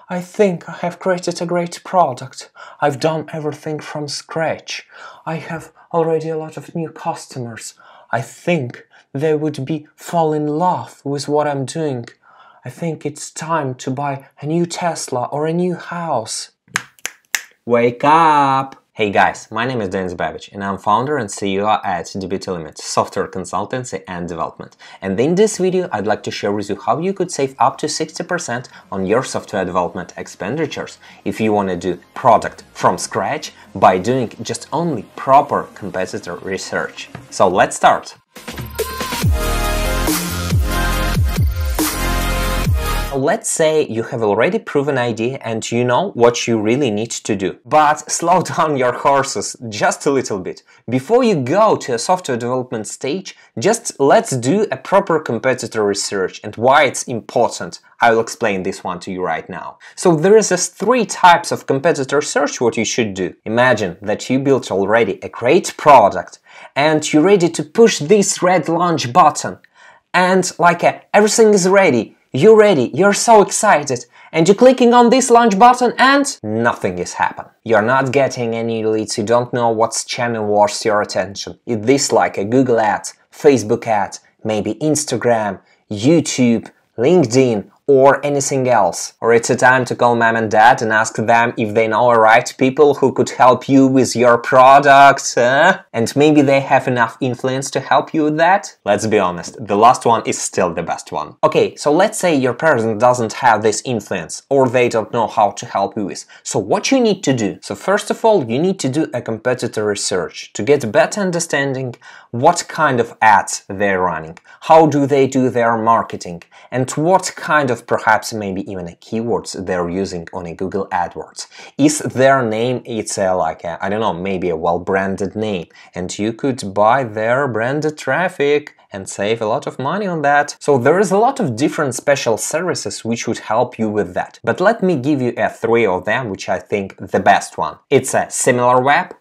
I think I have created a great product. I've done everything from scratch. I have already a lot of new customers. I think they would fall in love with what I'm doing. I think it's time to buy a new Tesla or a new house. Wake up! Hey guys, my name is Babych and I'm founder and CEO at Limit, software consultancy and development. And in this video, I'd like to share with you how you could save up to 60% on your software development expenditures if you want to do product from scratch by doing just only proper competitor research. So let's start. Let's say you have already proven idea and you know what you really need to do. But slow down your horses just a little bit. Before you go to a software development stage, just let's do a proper competitor research and why it's important. I will explain this one to you right now. So there is three types of competitor search what you should do. Imagine that you built already a great product and you're ready to push this red launch button and everything is ready. You're ready, you're so excited, and you're clicking on this launch button and nothing is happening. You're not getting any leads, you don't know what's channel worth your attention. Is this like a Google ad, Facebook ad, maybe Instagram, YouTube, LinkedIn, or anything else? Or it's a time to call mom and dad and ask them if they know the right people who could help you with your product, and maybe they have enough influence to help you with that? Let's be honest, the last one is still the best one. Okay, so let's say your person doesn't have this influence or they don't know how to help you with. So what you need to do? So first of all, you need to do a competitor research to get a better understanding what kind of ads they're running, how do they do their marketing, and what kind of perhaps maybe even a keywords they're using on a Google AdWords. Is their name, it's I don't know, maybe a well-branded name, and you could buy their branded traffic and save a lot of money on that. So there is a lot of different special services which would help you with that. But let me give you three of them, which I think the best one. It's a SimilarWeb,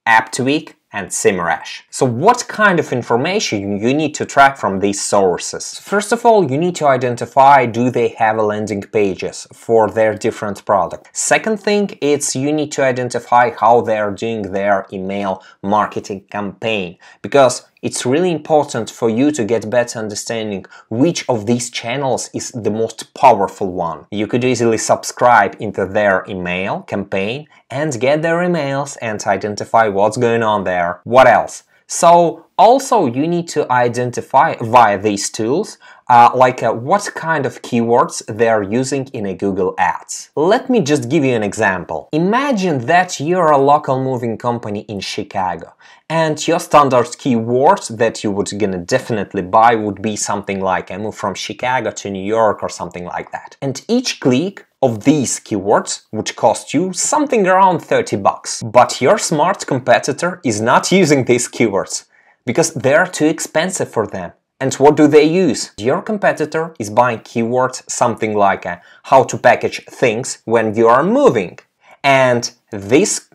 AppTweak, and SEMrush. So what kind of information you need to track from these sources? First of all, you need to identify do they have landing pages for their different products. Second thing, it's you need to identify how they are doing their email marketing campaign, because it's really important for you to get better understanding which of these channels is the most powerful one. You could easily subscribe into their email campaign and get their emails and identify what's going on there. What else? So also you need to identify via these tools what kind of keywords they are using in a Google Ads. Let me just give you an example. Imagine that you're a local moving company in Chicago and your standard keywords that you would gonna definitely buy would be something like I move from Chicago to New York or something like that. And each click of these keywords would cost you something around 30 bucks. But your smart competitor is not using these keywords because they're too expensive for them. And what do they use? Your competitor is buying keywords something like how to package things when you are moving. And this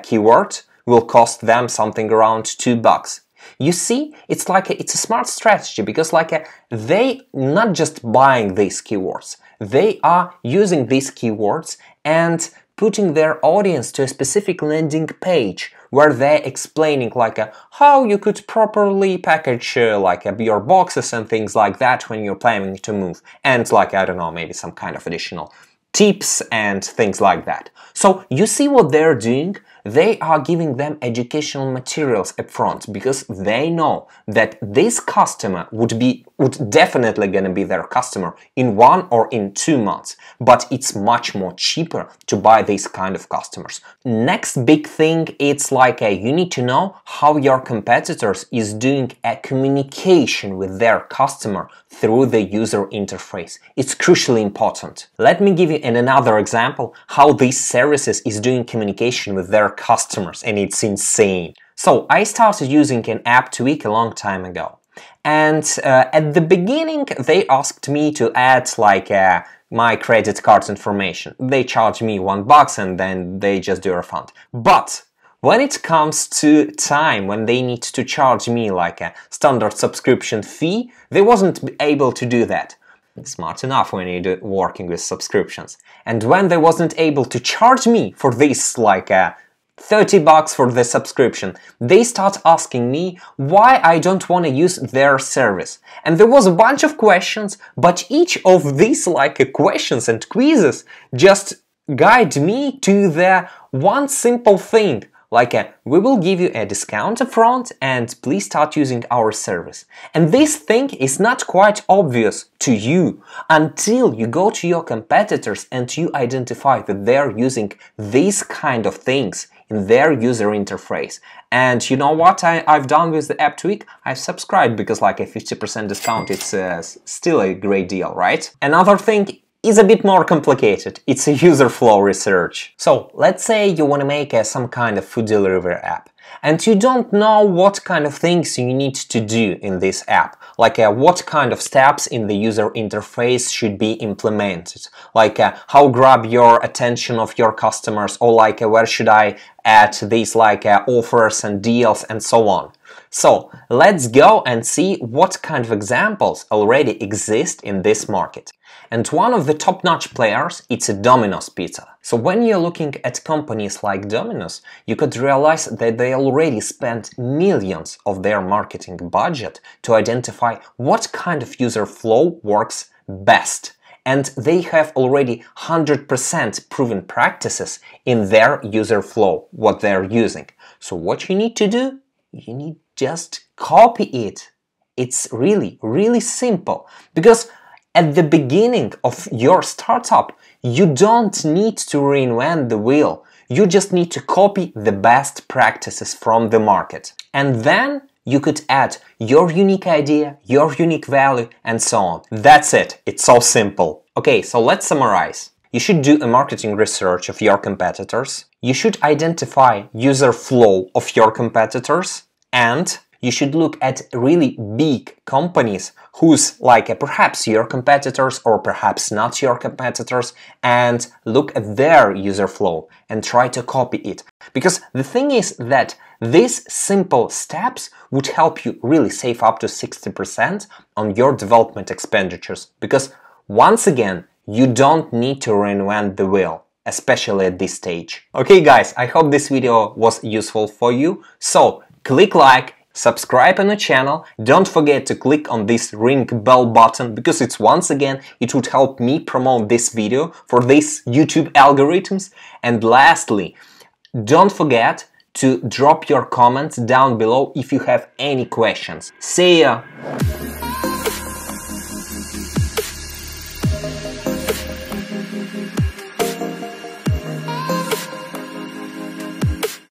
keyword will cost them something around 2 bucks. You see, it's a smart strategy because they not just buying these keywords, they are using these keywords and putting their audience to a specific landing page where they're explaining how you could properly package your boxes and things like that when you're planning to move, and I don't know, maybe some kind of additional tips and things like that. So you see what they're doing? They are giving them educational materials up front because they know that this customer would definitely gonna be their customer in 1 or in 2 months, but it's much more cheaper to buy these kind of customers. Next big thing, it's you need to know how your competitors is doing a communication with their customer through the user interface. It's crucially important. Let me give you another example how these services is doing communication with their customers, and it's insane. So I started using an AppTweak a long time ago, and at the beginning they asked me to add my credit card information. They charged me $1 and then they just do a refund. But when it comes to time, when they need to charge me a standard subscription fee, they wasn't able to do that. Smart enough when you're working with subscriptions. And when they wasn't able to charge me for this, like $30 for the subscription, they start asking me why I don't want to use their service. And there was a bunch of questions, but each of these questions and quizzes just guide me to the one simple thing, we will give you a discount upfront and please start using our service. And this thing is not quite obvious to you until you go to your competitors and you identify that they're using these kind of things in their user interface. And you know what I've done with the app tweak? I've subscribed because like a 50% discount, it's still a great deal, right? Another thing is a bit more complicated. It's a user flow research. So let's say you want to make some kind of food delivery app and you don't know what kind of things you need to do in this app, what kind of steps in the user interface should be implemented, how grab your attention of your customers, or where should I add these offers and deals and so on. So let's go and see what kind of examples already exist in this market. And one of the top-notch players, it's a Domino's Pizza. So when you're looking at companies like Domino's, you could realize that they already spent millions of their marketing budget to identify what kind of user flow works best. And they have already 100% proven practices in their user flow, what they're using. So what you need to do? You need just copy it. It's really, really simple. Because at the beginning of your startup, you don't need to reinvent the wheel. You just need to copy the best practices from the market. And then you could add your unique idea, your unique value, and so on. That's it. It's so simple. Okay, so let's summarize. You should do a marketing research of your competitors. You should identify user flow of your competitors. And you should look at really big companies who's perhaps your competitors or perhaps not your competitors, and look at their user flow and try to copy it. Because the thing is that these simple steps would help you really save up to 60% on your development expenditures. Because once again, you don't need to reinvent the wheel, especially at this stage. Okay guys, I hope this video was useful for you. So click like, subscribe on the channel, don't forget to click on this ring bell button because it would help me promote this video for these YouTube algorithms. And lastly, don't forget to drop your comments down below if you have any questions. See ya!